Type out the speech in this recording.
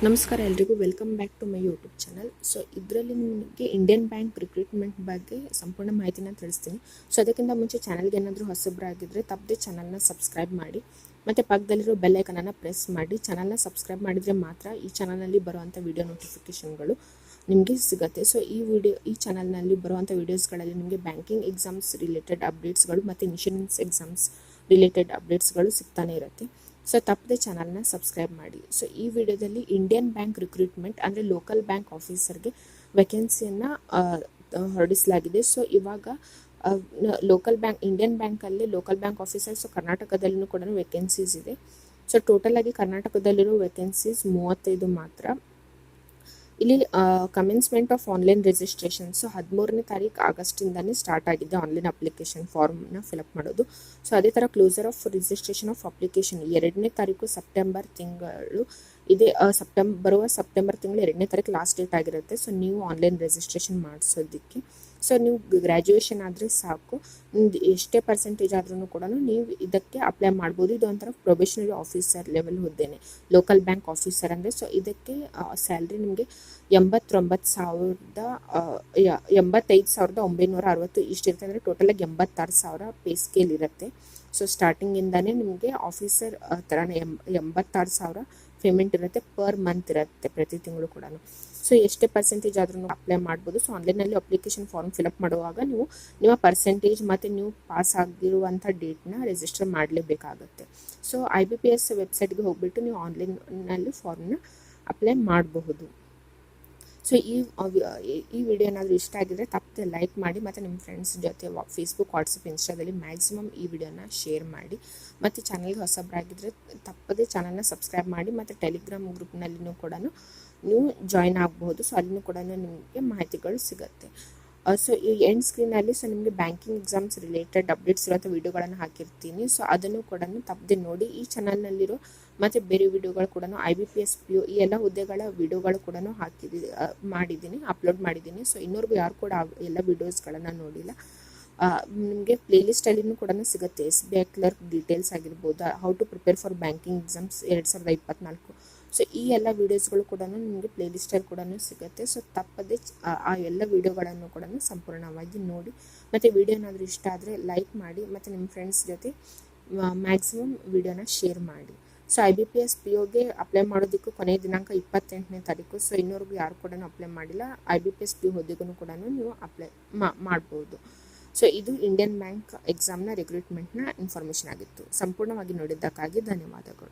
ನಮಸ್ಕಾರ ಎಲ್ರಿಗೂ welcome back to my YouTube channel. So ಇದರಲ್ಲಿ ನಿಮಗೆ ಇಂಡಿಯನ್ ಬ್ಯಾಂಕ್ ರಿಕ್ರೂಟ್ಮೆಂಟ್ ಬಗ್ಗೆ ಸಂಪೂರ್ಣ ಮಾಹಿತಿನ ತಿಳಿಸ್ತೀನಿ. ಸೊ ಅದಕ್ಕಿಂತ ಮುಂಚೆ ಚಾನಲ್ಗೆ ಏನಾದರೂ ಹೊಸಬರಾಗಿದ್ದರೆ ತಪ್ಪದೆ ಚಾನಲ್ನ ಸಬ್ಸ್ಕ್ರೈಬ್ ಮಾಡಿ ಮತ್ತು ಪಕ್ಕದಲ್ಲಿರೋ ಬೆಲ್ ಐಕನನ್ನು ಪ್ರೆಸ್ ಮಾಡಿ. ಚಾನಲ್ನ ಸಬ್ಸ್ಕ್ರೈಬ್ ಮಾಡಿದರೆ ಮಾತ್ರ ಈ ಚಾನಲ್ನಲ್ಲಿ ಬರುವಂಥ ವಿಡಿಯೋ ನೋಟಿಫಿಕೇಷನ್ಗಳು ನಿಮಗೆ ಸಿಗುತ್ತೆ. ಸೊ ಈ ಚಾನಲ್ನಲ್ಲಿ ಬರುವಂಥ ವೀಡಿಯೋಸ್ಗಳಲ್ಲಿ ನಿಮಗೆ ಬ್ಯಾಂಕಿಂಗ್ ಎಕ್ಸಾಮ್ಸ್ ರಿಲೇಟೆಡ್ ಅಪ್ಡೇಟ್ಸ್ಗಳು ಮತ್ತು ಇನ್ಶೂರೆನ್ಸ್ ಎಕ್ಸಾಮ್ಸ್ ರಿಲೇಟೆಡ್ ಅಪ್ಡೇಟ್ಸ್ಗಳು ಸಿಗ್ತಾನೆ ಇರುತ್ತೆ. ಸೊ ತಪ್ಪದೆ ಚಾನಲ್ನ ಸಬ್ಸ್ಕ್ರೈಬ್ ಮಾಡಿ. ಸೊ ಈ ವಿಡಿಯೋದಲ್ಲಿ ಇಂಡಿಯನ್ ಬ್ಯಾಂಕ್ ರಿಕ್ರೂಟ್ಮೆಂಟ್ ಅಂದರೆ ಲೋಕಲ್ ಬ್ಯಾಂಕ್ ಆಫೀಸರ್ಗೆ ವೇಕೆನ್ಸಿಯನ್ನು ಹೊರಡಿಸಲಾಗಿದೆ. ಸೊ ಇವಾಗ ಇಂಡಿಯನ್ ಬ್ಯಾಂಕಲ್ಲಿ ಲೋಕಲ್ ಬ್ಯಾಂಕ್ ಆಫೀಸರ್, ಸೊ ಕರ್ನಾಟಕದಲ್ಲೂ ಕೂಡ ವೇಕೆನ್ಸೀಸ್ ಇದೆ. ಸೊ ಟೋಟಲ್ ಆಗಿ ಕರ್ನಾಟಕದಲ್ಲಿರೋ ವೇಕೆನ್ಸೀಸ್ 35 ಮಾತ್ರ. ಇಲ್ಲಿ commencement of online registration, so 13ನೇ ತಾರೀಕು ಆಗಸ್ಟಿಂದಾನೇ ಸ್ಟಾರ್ಟ್ ಆಗಿದೆ ಆನ್ಲೈನ್ ಅಪ್ಲಿಕೇಶನ್ ಫಾರ್ಮ್ನ ಫಿಲಪ್ ಮಾಡೋದು. ಸೊ ಅದೇ ಥರ closure of registration of application 2ನೇ ತಾರೀಕು ಸೆಪ್ಟೆಂಬರ್ ತಿಂಗಳು ಇದೆ. ಬರುವ ಸೆಪ್ಟೆಂಬರ್ ತಿಂಗಳು 2ನೇ ತಾರೀಕು ಲಾಸ್ಟ್ ಡೇಟ್ ಆಗಿರುತ್ತೆ. ಸೊ ನೀವು ಆನ್ಲೈನ್ ರಿಜಿಸ್ಟ್ರೇಷನ್ ಮಾಡಿಸೋದಕ್ಕೆ ಸೊ ನೀವು ಗ್ರ್ಯಾಜುಯೇಷನ್ ಆದರೆ ಸಾಕು, ನಿಮ್ದು ಎಷ್ಟೇ ಪರ್ಸೆಂಟೇಜ್ ಆದ್ರೂ ಕೂಡ ನೀವು ಇದಕ್ಕೆ ಅಪ್ಲೈ ಮಾಡ್ಬೋದು. ಇದು ಒಂಥರ ಪ್ರೊಬೇಷನರಿ ಆಫೀಸರ್ ಲೆವೆಲ್ ಹುದ್ದೆನೆ ಲೋಕಲ್ ಬ್ಯಾಂಕ್ ಆಫೀಸರ್ ಅಂದರೆ. ಸೊ ಇದಕ್ಕೆ ಸ್ಯಾಲ್ರಿ ನಿಮಗೆ 85,960 ಇಷ್ಟಿರುತ್ತೆ. ಅಂದರೆ ಟೋಟಲಾಗಿ 86,000 ಪೇ ಸ್ಕೇಲ್ ಇರುತ್ತೆ. ಸೊ ಸ್ಟಾರ್ಟಿಂಗಿಂದಾನೇ ನಿಮಗೆ ಆಫೀಸರ್ ಥರನೇ 86,000 ಪೇಮೆಂಟ್ ಇರುತ್ತೆ. ಪರ್ ಮಂತ್ ಇರುತ್ತೆ, ಪ್ರತಿ ತಿಂಗಳು ಕೂಡ. ಸೊ ಎಷ್ಟೇ ಪರ್ಸೆಂಟೇಜ್ ಆದ್ರೂ ಅಪ್ಲೈ ಮಾಡ್ಬೋದು. ಸೊ ಆನ್ಲೈನಲ್ಲಿ ಅಪ್ಲಿಕೇಶನ್ ಫಾರ್ಮ್ ಫಿಲಪ್ ಮಾಡುವಾಗ ನೀವು ನಿಮ್ಮ ಪರ್ಸೆಂಟೇಜ್ ಮತ್ತು ನೀವು ಪಾಸ್ ಆಗಿರುವಂಥ ಡೇಟ್ನ ರಿಜಿಸ್ಟರ್ ಮಾಡಲೇಬೇಕಾಗುತ್ತೆ. ಸೊ IBPS ವೆಬ್ಸೈಟ್ಗೆ ಹೋಗ್ಬಿಟ್ಟು ನೀವು ಆನ್ಲೈನಲ್ಲಿ ಫಾರ್ಮ್ನ ಅಪ್ಲೈ ಮಾಡಬಹುದು. ಸೊ ಈ ವಿಡಿಯೋ ಏನಾದರೂ ಇಷ್ಟ ಆಗಿದ್ರೆ ತಪ್ಪದೆ ಲೈಕ್ ಮಾಡಿ ಮತ್ತು ನಿಮ್ಮ ಫ್ರೆಂಡ್ಸ್ ಜೊತೆ ಫೇಸ್ಬುಕ್, ವಾಟ್ಸಪ್, ಇನ್ಸ್ಟಾದಲ್ಲಿ ಮ್ಯಾಕ್ಸಿಮಮ್ ಈ ವಿಡಿಯೋನ ಶೇರ್ ಮಾಡಿ. ಮತ್ತು ಚಾನಲ್ಗೆ ಹೊಸಬರಾಗಿದ್ದರೆ ತಪ್ಪದೆ ಚಾನಲ್ನ ಸಬ್ಸ್ಕ್ರೈಬ್ ಮಾಡಿ. ಮತ್ತು ಟೆಲಿಗ್ರಾಮ್ ಗ್ರೂಪ್ನಲ್ಲಿನೂ ಕೂಡ ನೀವು ಜಾಯ್ನ್ ಆಗಬಹುದು. ಸೊ ಅಲ್ಲಿನೂ ಕೂಡ ನಿಮಗೆ ಮಾಹಿತಿಗಳು ಸಿಗುತ್ತೆ. ಸೊ ಈ ಎಂಡ್ ಸ್ಕ್ರೀನಲ್ಲಿ ಸೊ ನಿಮಗೆ ಬ್ಯಾಂಕಿಂಗ್ ಎಕ್ಸಾಮ್ಸ್ ರಿಲೇಟೆಡ್ ಅಪ್ಡೇಟ್ಸ್ ಇರುವಂಥ ವೀಡಿಯೋಗಳನ್ನು ಹಾಕಿರ್ತೀನಿ. ಸೊ ಅದನ್ನು ಕೂಡ ತಪ್ಪದೆ ನೋಡಿ. ಈ ಚಾನಲ್ನಲ್ಲಿರೋ ಮತ್ತು ಬೇರೆ ವಿಡಿಯೋಗಳು ಕೂಡ IBPS PO ಈ ಎಲ್ಲ ಹುದ್ದೆಗಳ ವಿಡಿಯೋಗಳು ಕೂಡ ಮಾಡಿದ್ದೀನಿ, ಅಪ್ಲೋಡ್ ಮಾಡಿದ್ದೀನಿ. ಸೊ ಇನ್ನೂರ್ಗೂ ಯಾರು ಕೂಡ ಎಲ್ಲ ವಿಡಿಯೋಸ್ಗಳನ್ನು ನೋಡಿಲ್ಲ, ನಿಮಗೆ ಪ್ಲೇಲಿಸ್ಟಲ್ಲಿನೂ ಕೂಡ ಸಿಗುತ್ತೆ. SBI ಕ್ಲರ್ಕ್ ಡೀಟೇಲ್ಸ್ ಆಗಿರ್ಬೋದು, how to prepare for banking exams 2024. So ಈ ಎಲ್ಲ ವೀಡಿಯೋಸ್ಗಳು ಕೂಡ ನಿಮಗೆ ಪ್ಲೇಲಿಸ್ಟಲ್ಲಿ ಕೂಡ ಸಿಗುತ್ತೆ. ಸೊ ತಪ್ಪದೆ ಆ ಎಲ್ಲ ವೀಡಿಯೋಗಳನ್ನು ಕೂಡ ಸಂಪೂರ್ಣವಾಗಿ ನೋಡಿ. ಮತ್ತು ವಿಡಿಯೋ ಏನಾದರೂ ಇಷ್ಟ ಆದರೆ ಲೈಕ್ ಮಾಡಿ ಮತ್ತು ನಿಮ್ಮ ಫ್ರೆಂಡ್ಸ್ ಜೊತೆ ಮ್ಯಾಕ್ಸಿಮಮ್ ವಿಡಿಯೋನ ಶೇರ್ ಮಾಡಿ. ಸೊ IBPS POಗೆ ಅಪ್ಲೈ ಮಾಡೋದಕ್ಕೂ ಕೊನೆಯ ದಿನಾಂಕ 28ನೇ ತಾರೀಕು. ಸೊ ಇನ್ನೂರ್ಗೂ ಯಾರು ಕೂಡ ಅಪ್ಲೈ ಮಾಡಿಲ್ಲ, IBPS PO ಹುದ್ದೆಗೂ ಕೂಡ ನೀವು ಅಪ್ಲೈ ಮಾಡ್ಬೋದು. ಸೊ ಇದು ಇಂಡಿಯನ್ ಬ್ಯಾಂಕ್ ಎಕ್ಸಾಮ್ನ ರಿಕ್ರೂಟ್ಮೆಂಟ್ನ ಇನ್ಫಾರ್ಮೇಷನ್ ಆಗಿತ್ತು. ಸಂಪೂರ್ಣವಾಗಿ ನೋಡಿದ್ದಕ್ಕಾಗಿ ಧನ್ಯವಾದಗಳು.